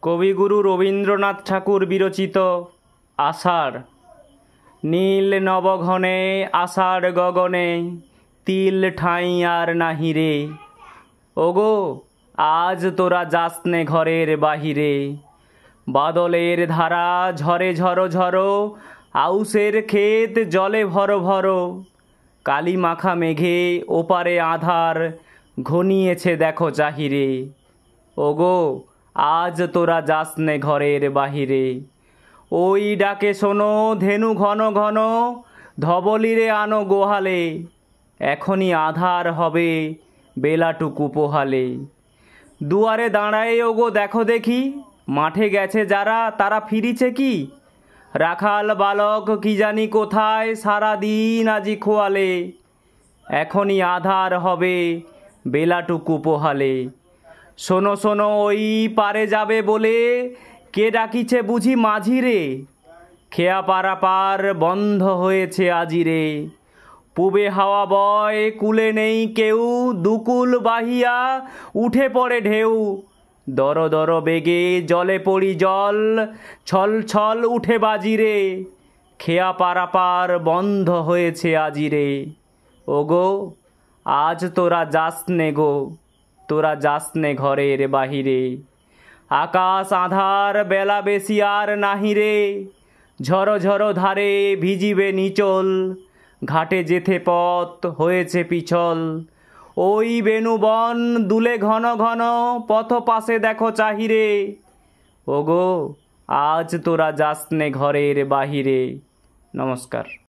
কবিগুরু রবীন্দ্রনাথ ঠাকুর বিরচিত আষাঢ়। নীল নবঘনে আষাঢ় গগনে তিল ঠাঁই আর নাহি রে। ওগো আজ তোরা যাসনে ঘরের বাহিরে। বাদলের ধারা ঝরে ঝরো ঝরো, আউশের ক্ষেত জলে ভরো ভরো। কালি মাখা মেঘে ওপারে আধার ঘনিয়েছে দেখো চাহিরে। ওগো আজ তোরা যাসনে ঘরের বাহিরে। ওই ডাকে শোনো ধেনু ঘন ঘন, ধবলিরে আনো গোহালে। এখনই আধার হবে বেলাটুকু পোহালে। দুয়ারে দাঁড়ায় ওগো দেখো দেখি, মাঠে গেছে যারা তারা ফিরিছে কি। রাখাল বালক কি জানি কোথায় সারা দিন আজি খোয়ালে। এখনই আধার হবে বেলাটুকু পোহালে। শোনো শোনো ওই পারে যাবে বলে, কে ডাকিছে বুঝি মাঝিরে। খেয়া পারাপার বন্ধ হয়েছে আজিরে। পূবে হাওয়া বয় কুলে নেই কেউ, দুকুল বাহিয়া উঠে পড়ে ঢেউ। দর দর বেগে জলে পড়ি জল, ছল ছল উঠে বাজিরে। খেয়া পারাপার বন্ধ হয়েছে আজিরে। ওগো আজ তোরা যাসনে গো, তোরা যাসনে ঘরের বাহিরে। আকাশ আধার বেলা বেশি আর নাহিরে। ঝরো ঝরো ধারে ভিজিবে নিচল, ঘাটে যেতে পথ হয়েছে পিছল। ওই বেণুবন দুলে ঘন ঘন, পথ পাশে দেখো চাহিরে। ওগো আজ তোরা যাসনে ঘরের বাহিরে। নমস্কার।